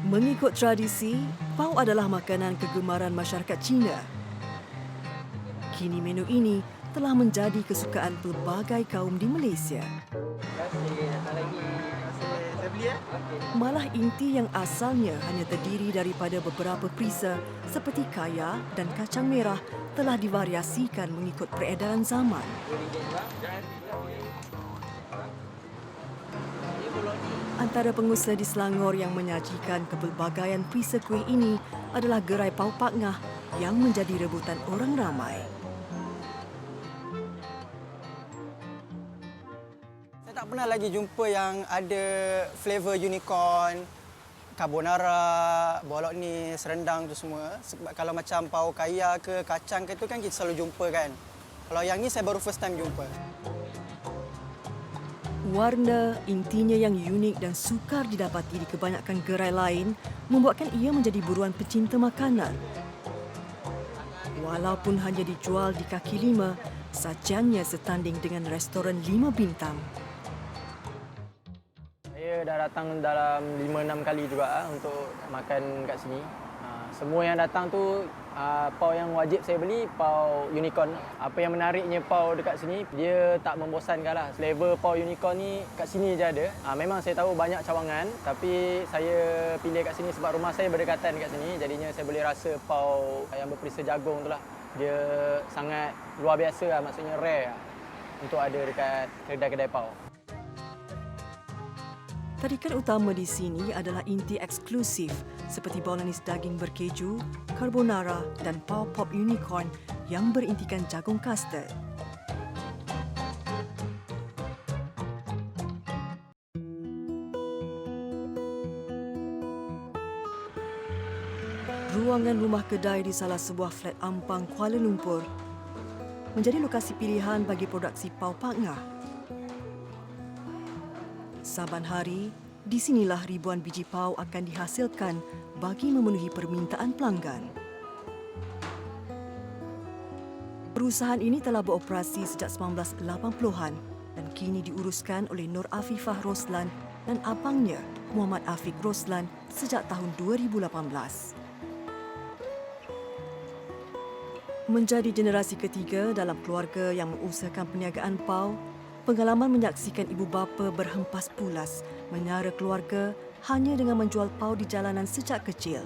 Mengikut tradisi, pau adalah makanan kegemaran masyarakat Cina. Kini menu ini telah menjadi kesukaan pelbagai kaum di Malaysia. Terima kasih. Datang lagi. Terima kasih. Saya beli ya. Okey. Malah inti yang asalnya hanya terdiri daripada beberapa perisa seperti kaya dan kacang merah telah divariasikan mengikut peredaran zaman. RM2 bang. Jangan ini bolong ni. Antara pengusaha di Selangor yang menyajikan kepelbagaian perisa kuih ini adalah gerai Pau Pak Ngah yang menjadi rebutan orang ramai. Saya tak pernah lagi jumpa yang ada flavor unicorn, carbonara, bolognese, rendang tu semua. Sebab kalau macam pau kaya ke kacang ke tu kan kita selalu jumpa kan. Kalau yang ni saya baru first time jumpa. Warna intinya yang unik dan sukar didapati di kebanyakan gerai lain membuatkan ia menjadi buruan pecinta makanan. Walaupun hanya dijual di kaki lima, sajiannya setanding dengan restoran 5 bintang. Saya dah datang dalam 5-6 kali juga untuk makan kat sini. Semua yang datang tu pau yang wajib saya beli pau unicorn. Apa yang menariknya pau dekat sini, dia tak membosankan lah. Flavor pau unicorn ni kat sini je ada. Memang saya tahu banyak cawangan, tapi saya pilih kat sini sebab rumah saya berdekatan dekat sini. Jadinya saya boleh rasa pau yang berperisa jagung tu lah. Dia sangat luar biasa lah, maksudnya rare lah untuk ada dekat kedai-kedai pau. Tarikan utama di sini adalah inti eksklusif seperti bolognese daging berkeju, carbonara dan pau pop unicorn yang berintikan jagung custard. Ruangan rumah kedai di salah sebuah flat Ampang, Kuala Lumpur menjadi lokasi pilihan bagi produksi Pau Pak Ngah. Saban hari, di sinilah ribuan biji pau akan dihasilkan bagi memenuhi permintaan pelanggan. Perusahaan ini telah beroperasi sejak 1980-an dan kini diuruskan oleh Nur Afifah Roslan dan abangnya Muhammad Afiq Roslan sejak tahun 2018. Menjadi generasi ketiga dalam keluarga yang mengusahakan perniagaan pau, pengalaman menyaksikan ibu bapa berhempas pulas menyara keluarga hanya dengan menjual pau di jalanan sejak kecil,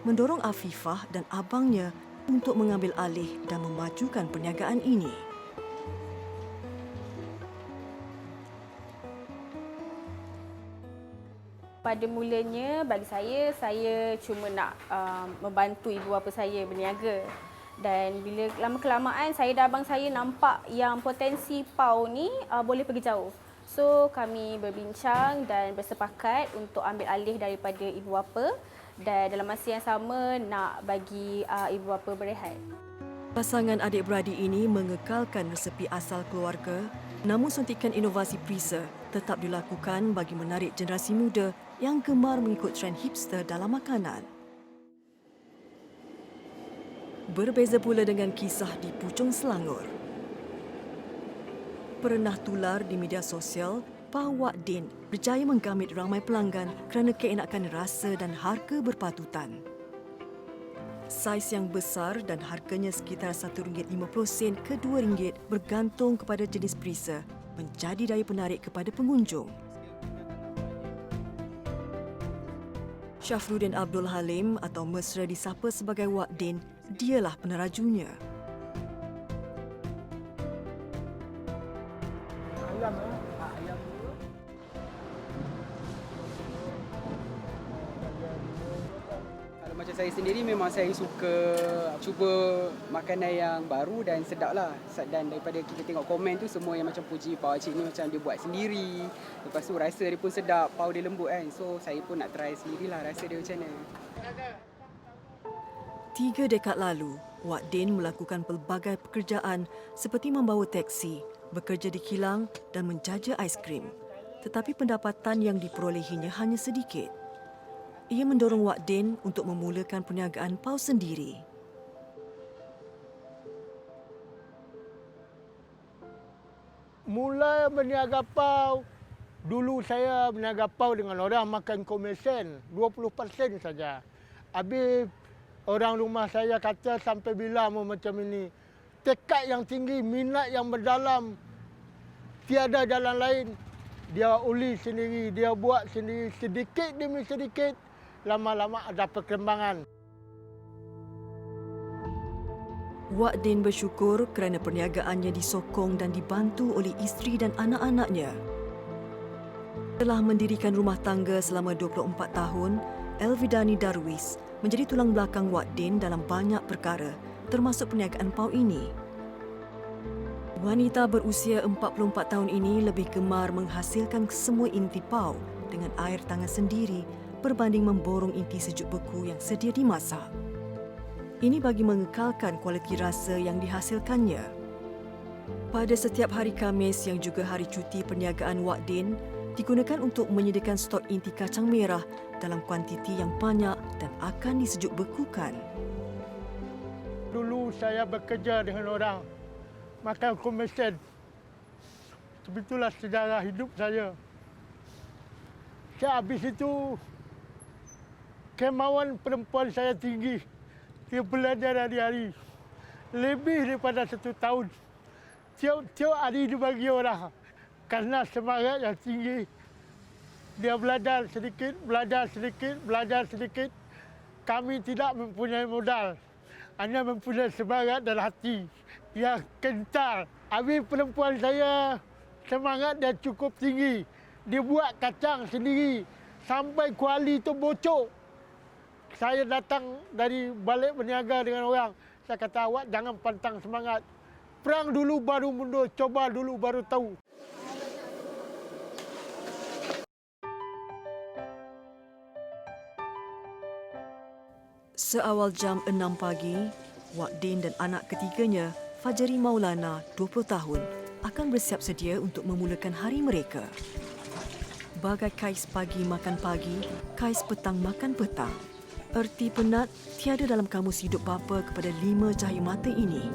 mendorong Afifah dan abangnya untuk mengambil alih dan memajukan perniagaan ini. Pada mulanya bagi saya cuma nak membantu ibu bapa saya berniaga. Dan bila lama-kelamaan saya dan abang saya nampak yang potensi pau ni boleh pergi jauh. So kami berbincang dan bersepakat untuk ambil alih daripada ibu bapa dan dalam masa yang sama nak bagi ibu bapa berehat. Pasangan adik-beradik ini mengekalkan resepi asal keluarga, namun suntikan inovasi perisa tetap dilakukan bagi menarik generasi muda yang gemar mengikut trend hipster dalam makanan. Berbeza pula dengan kisah di Puchong, Selangor. Pernah tular di media sosial, Pau Wak Din berjaya menggamit ramai pelanggan kerana keenakan rasa dan harga berpatutan. Saiz yang besar dan harganya sekitar RM1.50 ke RM2 bergantung kepada jenis perisa menjadi daya penarik kepada pengunjung. Syafruddin Abdul Halim atau mesra disapa sebagai Wak Din, dialah penerajunya. Kalau macam saya sendiri memang saya suka cuba makanan yang baru dan sedap lah. Dan daripada kita tengok komen tu semua yang macam puji pau cik ni macam dia buat sendiri. Lepas tu rasa dia pun sedap, pau dia lembut kan. So saya pun nak try sendirilah rasa dia macam mana. 3 dekad lalu, Wak Din melakukan pelbagai pekerjaan seperti membawa teksi, bekerja di kilang dan menjaja aiskrim. Tetapi pendapatan yang diperolehinya hanya sedikit. Ia mendorong Wak Din untuk memulakan perniagaan pau sendiri. Mula berniaga pau Dulu saya berniaga pau dengan orang makan komisen 20% saja. Habis orang rumah saya kata sampai bila mau macam ini. Tekad yang tinggi, minat yang mendalam. Tiada jalan lain. Dia uli sendiri, dia buat sendiri sedikit demi sedikit. Lama-lama ada perkembangan. Wak Din bersyukur kerana perniagaannya disokong dan dibantu oleh isteri dan anak-anaknya. Telah mendirikan rumah tangga selama 24 tahun, Elvidani Darwis menjadi tulang belakang Wak Din dalam banyak perkara, termasuk perniagaan pau ini. Wanita berusia 44 tahun ini lebih gemar menghasilkan semua inti pau dengan air tangan sendiri berbanding memborong inti sejuk beku yang sedia dimasak. Ini bagi mengekalkan kualiti rasa yang dihasilkannya. Pada setiap hari Khamis yang juga hari cuti perniagaan Wak Din, digunakan untuk menyediakan stok inti kacang merah dalam kuantiti yang banyak dan akan disejuk bekukan. Dulu saya bekerja dengan orang makan komisen. Sebetulnya sejarah hidup saya. Habis itu kemauan perempuan saya tinggi. Dia belajar hari-hari. Lebih daripada 1 tahun. Tiap-tiap hari dibagi orang. Karena semangat yang tinggi. Dia belajar sedikit, belajar sedikit, belajar sedikit. Kami tidak mempunyai modal. Hanya mempunyai semangat dan hati yang kental. Habis perempuan saya semangat dia cukup tinggi. Dia buat kacang sendiri. Sampai kuali itu bocor. Saya datang dari balik berniaga dengan orang. Saya kata, awak jangan pantang semangat. Perang dulu baru mundur, coba dulu baru tahu. Seawal jam 6 pagi, Wak Din dan anak ketiganya, Fajri Maulana, 20 tahun, akan bersiap sedia untuk memulakan hari mereka. Bagai kais pagi makan pagi, kais petang makan petang. Erti penat tiada dalam kamus hidup bapa kepada 5 cahaya mata ini.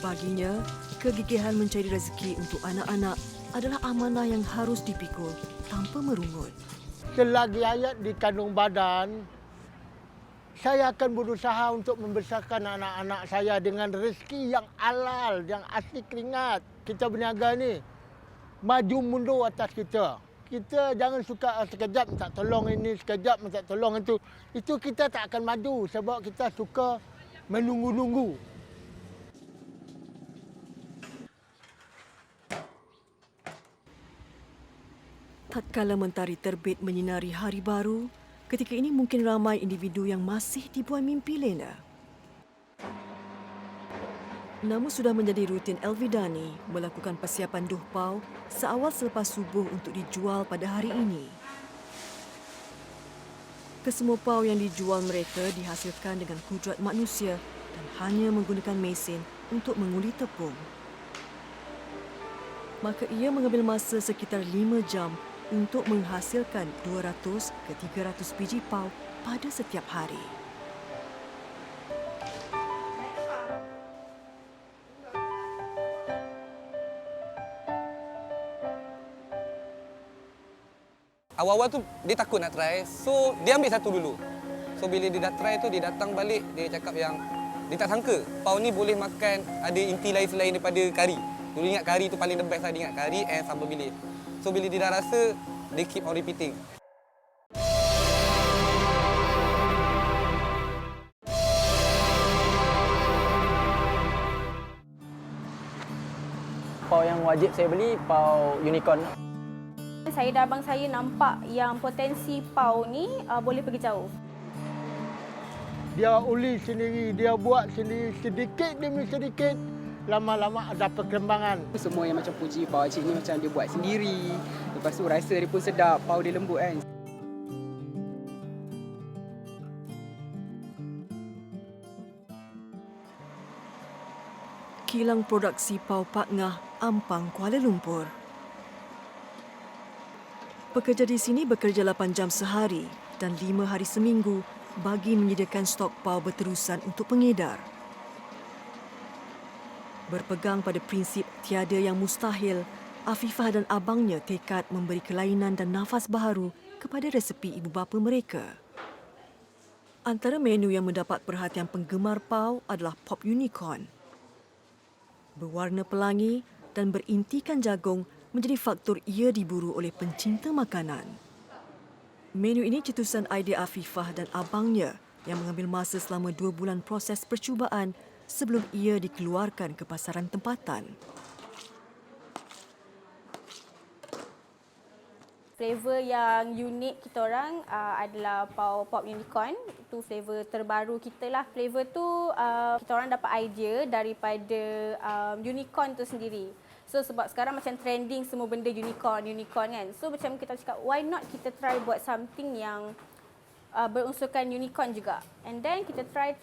Baginya, kegigihan mencari rezeki untuk anak-anak adalah amanah yang harus dipikul tanpa merungut. Selagi ayat di kandung badan, saya akan berusaha untuk membesarkan anak-anak saya dengan rezeki yang halal, yang asli keringat. Kita berniaga ni, maju mundur atas kita. Kita jangan suka sekejap minta tolong ini, sekejap minta tolong itu. Itu kita tak akan maju sebab kita suka menunggu-nunggu. Tatkala mentari terbit menyinari hari baru, ketika ini mungkin ramai individu yang masih dibuai mimpi lena. Namun sudah menjadi rutin Elvidani melakukan persiapan duh pau seawal selepas subuh untuk dijual pada hari ini. Kesemua pau yang dijual mereka dihasilkan dengan kudrat manusia dan hanya menggunakan mesin untuk menguli tepung. Maka ia mengambil masa sekitar 5 jam untuk menghasilkan 200 ke 300 biji pau pada setiap hari. Awal-awal tu dia takut nak try, so dia ambil satu dulu. So bila dia dah try tu, dia datang balik, dia cakap yang dia tak sangka pau ni boleh makan ada inti lain selain daripada kari. Dulu ingat kari tu paling the best lah, dia ingat kari and sambal bilis. So bila dia dah rasa, dia keep on repeating. Pau yang wajib saya beli, pau unicorn. Saya dan abang saya nampak yang potensi pau ni boleh pergi jauh. Dia uli sendiri, dia buat sendiri sedikit demi sedikit. Lama-lama ada perkembangan. Semua yang macam puji pau cik ni macam dia buat sendiri. Lepas tu rasa dia pun sedap, pau dia lembut kan. Kilang produksi pau Pak Ngah, Ampang, Kuala Lumpur. Pekerja di sini bekerja 8 jam sehari dan 5 hari seminggu bagi menyediakan stok pau berterusan untuk pengedar. Berpegang pada prinsip tiada yang mustahil, Afifah dan abangnya tekad memberi kelainan dan nafas baharu kepada resepi ibu bapa mereka. Antara menu yang mendapat perhatian penggemar pau adalah Pop Unicorn. Berwarna pelangi dan berintikan jagung menjadi faktor ia diburu oleh pencinta makanan. Menu ini cetusan idea Afifah dan abangnya yang mengambil masa selama 2 bulan proses percubaan sebelum ia dikeluarkan ke pasaran tempatan. Flavor yang unik kita orang adalah pau Pop Unicorn. Itu flavor terbaru kita lah. Flavor tu kita orang dapat idea daripada unicorn tu sendiri. So sebab sekarang macam trending semua benda unicorn kan. So macam kita cakap why not kita try buat something yang berunsurkan unicorn juga. And then kita try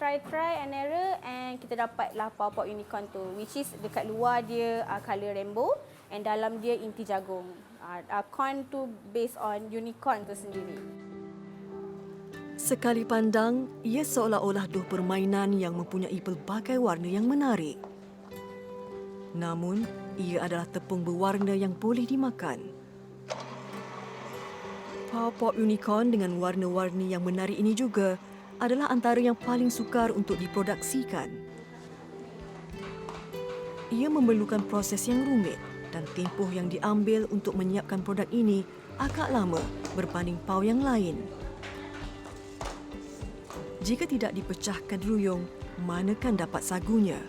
and error and kita dapatlah pau Pop Unicorn tu, which is dekat luar dia colour rainbow and dalam dia inti jagung. Corn tu based on unicorn tu sendiri. Sekali pandang, ia seolah-olah duh permainan yang mempunyai pelbagai warna yang menarik. Namun, ia adalah tepung berwarna yang boleh dimakan. Pau Pop Unicorn dengan warna-warni yang menarik ini juga adalah antara yang paling sukar untuk diproduksikan. Ia memerlukan proses yang rumit dan tempoh yang diambil untuk menyiapkan produk ini agak lama berbanding pau yang lain. Jika tidak dipecahkan ruyung, manakan dapat sagunya?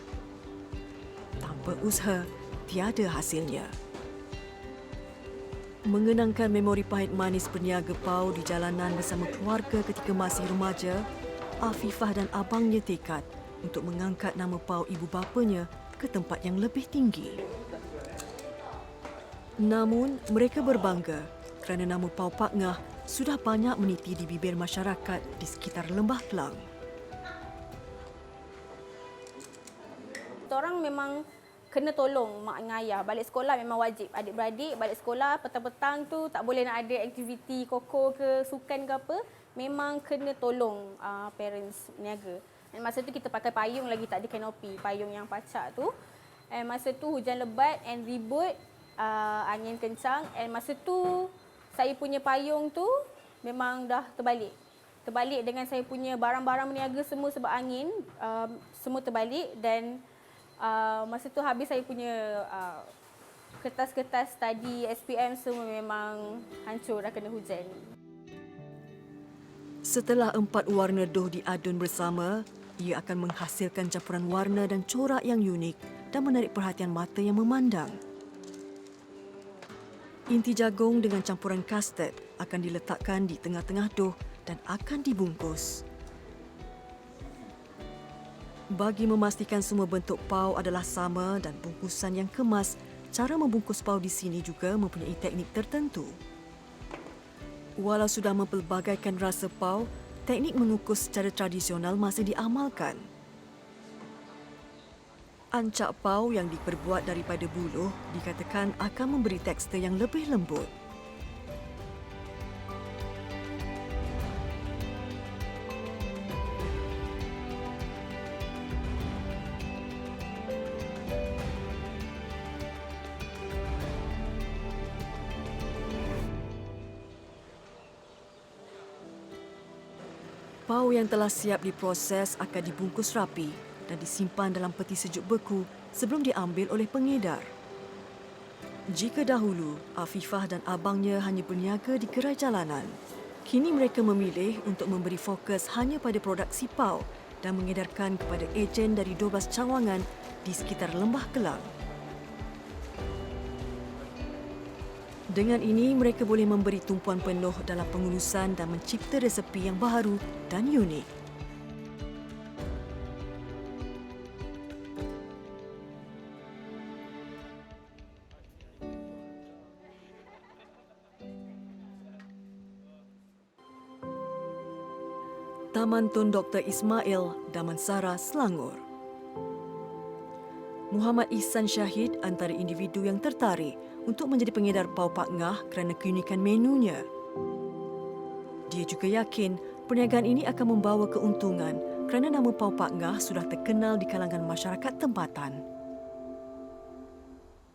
Tanpa usaha, tiada hasilnya. Mengenangkan memori pahit manis berniaga pau di jalanan bersama keluarga ketika masih remaja, Afifah dan abangnya tekad untuk mengangkat nama pau ibu bapanya ke tempat yang lebih tinggi. Namun, mereka berbangga kerana nama Pau Pak Ngah sudah banyak meniti di bibir masyarakat di sekitar Lembah Kelang. Kita orang memang kena tolong mak dengan ayah. Balik sekolah memang wajib. Adik-beradik balik sekolah petang-petang tu tak boleh nak ada aktiviti koko ke sukan ke apa. Memang kena tolong parents niaga. Dan masa tu kita pakai payung lagi, tak ada kanopi. Payung yang pacak tu. And masa tu hujan lebat and ribut. Angin kencang and masa tu saya punya payung tu memang dah terbalik dengan saya punya barang-barang berniaga semua sebab angin semua terbalik dan masa tu habis saya punya kertas-kertas study SPM semua memang hancur dah kena hujan. Setelah 4 warna doh diadun bersama, ia akan menghasilkan campuran warna dan corak yang unik dan menarik perhatian mata yang memandang. Inti jagung dengan campuran custard akan diletakkan di tengah-tengah doh dan akan dibungkus. Bagi memastikan semua bentuk pau adalah sama dan bungkusan yang kemas, cara membungkus pau di sini juga mempunyai teknik tertentu. Walau sudah mempelbagaikan rasa pau, teknik mengukus secara tradisional masih diamalkan. Ancak pau yang diperbuat daripada buluh dikatakan akan memberi tekstur yang lebih lembut. Pau yang telah siap diproses akan dibungkus rapi dan disimpan dalam peti sejuk beku sebelum diambil oleh pengedar. Jika dahulu, Afifah dan abangnya hanya berniaga di gerai jalanan, kini mereka memilih untuk memberi fokus hanya pada produksi pau dan mengedarkan kepada ejen dari 12 cawangan di sekitar Lembah Kelang. Dengan ini, mereka boleh memberi tumpuan penuh dalam pengurusan dan mencipta resepi yang baharu dan unik. Taman Tun Dr. Ismail, Damansara, Selangor. Muhammad Ihsan Syahid antara individu yang tertarik untuk menjadi pengedar Pau Pak Ngah kerana keunikan menunya. Dia juga yakin perniagaan ini akan membawa keuntungan kerana nama Pau Pak Ngah sudah terkenal di kalangan masyarakat tempatan.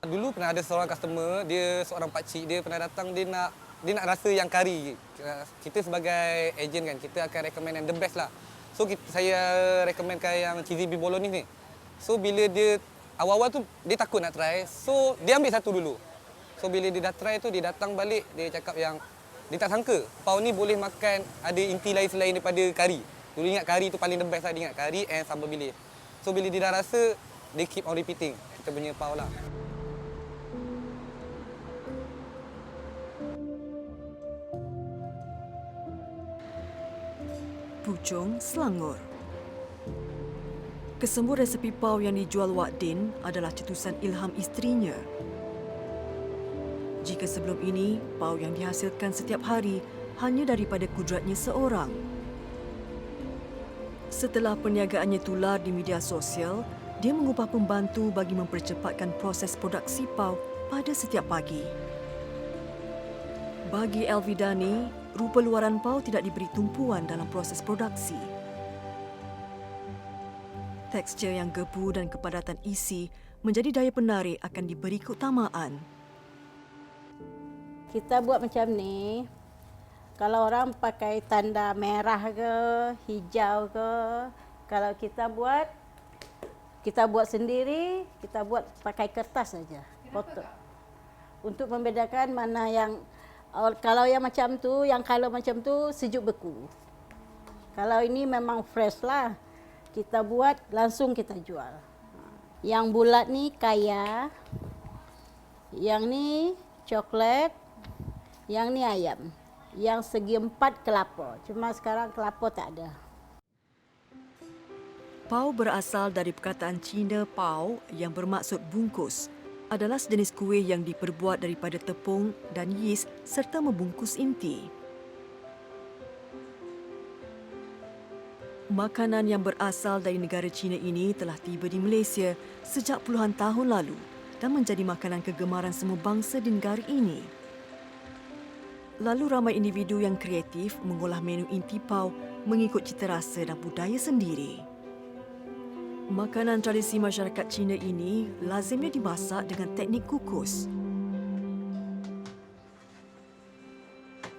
Dulu dulu pernah ada seorang customer, dia seorang pakcik, dia pernah datang, dia nak rasa yang kari. Kita sebagai ejen kan, kita akan recommend yang the best lah. So saya recommendkan yang cheesy beef bolognese ni. So bila dia awal-awal tu dia takut nak try. So dia ambil satu dulu. So bila dia dah try tu, dia datang balik, dia cakap yang dia tak sangka pau ni boleh makan ada inti lain selain daripada kari. Dulu ingat kari tu paling the best lah, dia ingat kari and sambal bilis. So bila dia dah rasa, dia keep on repeating kita punya pau lah. Puchong Selangor. Kesemua resepi pau yang dijual Wak Din adalah cetusan ilham isterinya. Jika sebelum ini, pau yang dihasilkan setiap hari hanya daripada kudratnya seorang. Setelah perniagaannya tular di media sosial, dia mengupah pembantu bagi mempercepatkan proses produksi pau pada setiap pagi. Bagi Elvidani, rupa luaran pau tidak diberi tumpuan dalam proses produksi. Tekstur yang gebu dan kepadatan isi menjadi daya penarik akan diberi keutamaan. Kita buat macam ni, kalau orang pakai tanda merah ke, hijau ke, kalau kita buat sendiri, kita buat pakai kertas saja, kotak. Untuk membedakan mana yang, kalau yang macam tu, yang kalau macam tu sejuk beku. Kalau ini memang fresh lah, kita buat langsung kita jual. Yang bulat ni kaya, yang ni coklat, yang ni ayam, yang segi empat kelapa. Cuma sekarang kelapa tak ada. Pau berasal dari perkataan Cina pau yang bermaksud bungkus. Adalah sejenis kuih yang diperbuat daripada tepung dan yis serta membungkus inti. Makanan yang berasal dari negara Cina ini telah tiba di Malaysia sejak puluhan tahun lalu dan menjadi makanan kegemaran semua bangsa di negara ini. Lalu ramai individu yang kreatif mengolah menu inti pau mengikut cita rasa dan budaya sendiri. Makanan tradisi masyarakat Cina ini lazimnya dimasak dengan teknik kukus.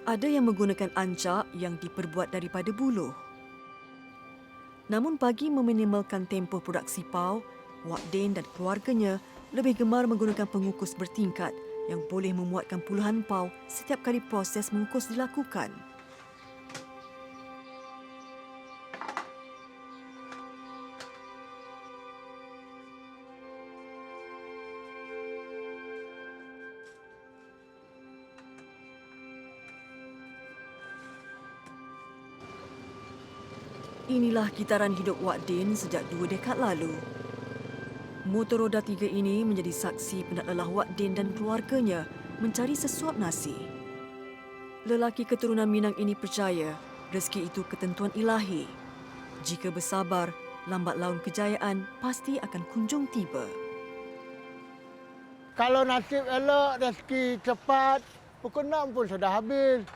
Ada yang menggunakan ancak yang diperbuat daripada buluh. Namun bagi meminimalkan tempoh produksi pau, Wak Din dan keluarganya lebih gemar menggunakan pengukus bertingkat yang boleh memuatkan puluhan pau setiap kali proses mengukus dilakukan. Inilah kitaran hidup Wak Din sejak 2 dekad lalu. Motor roda 3 ini menjadi saksi penat lelah Wak Din dan keluarganya mencari sesuap nasi. Lelaki keturunan Minang ini percaya rezeki itu ketentuan ilahi. Jika bersabar, lambat laun kejayaan pasti akan kunjung tiba. Kalau nasib elok, rezeki cepat, pukul 6 pun sudah habis.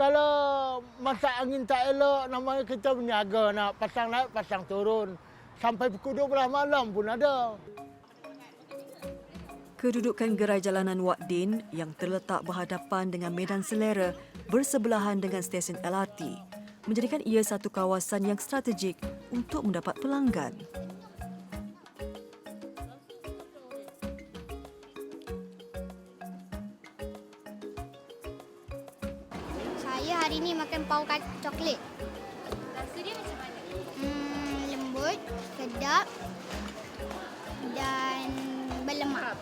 Kalau masa angin tak elok, namanya kita berniaga nak pasang naik, pasang turun. Sampai pukul 12 malam pun ada. Kedudukan gerai jalanan Wak Din yang terletak berhadapan dengan medan selera bersebelahan dengan stesen LRT menjadikan ia satu kawasan yang strategik untuk mendapat pelanggan. Saya hari ini makan pau coklat. Rasa dia macam mana? Lembut, sedap dan berlemak.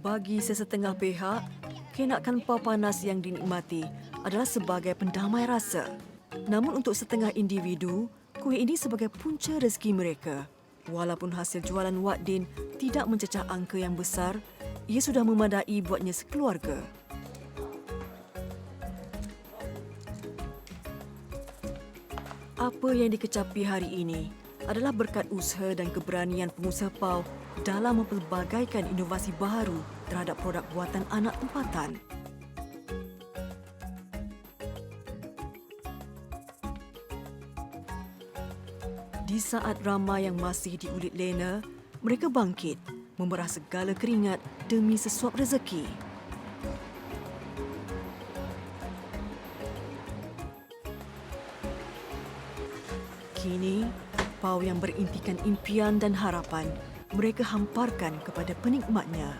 Bagi sesetengah pihak, kenakan pau panas yang dinikmati adalah sebagai pendamai rasa. Namun untuk setengah individu, kuih ini sebagai punca rezeki mereka. Walaupun hasil jualan Wak Din tidak mencecah angka yang besar, ia sudah memadai buatnya sekeluarga. Apa yang dikecapi hari ini adalah berkat usaha dan keberanian pengusaha pau dalam mempelbagaikan inovasi baru terhadap produk buatan anak tempatan. Di saat ramai yang masih diulit lena, mereka bangkit memerah segala keringat demi sesuap rezeki. Kini, pau yang berintikan impian dan harapan mereka hamparkan kepada penikmatnya.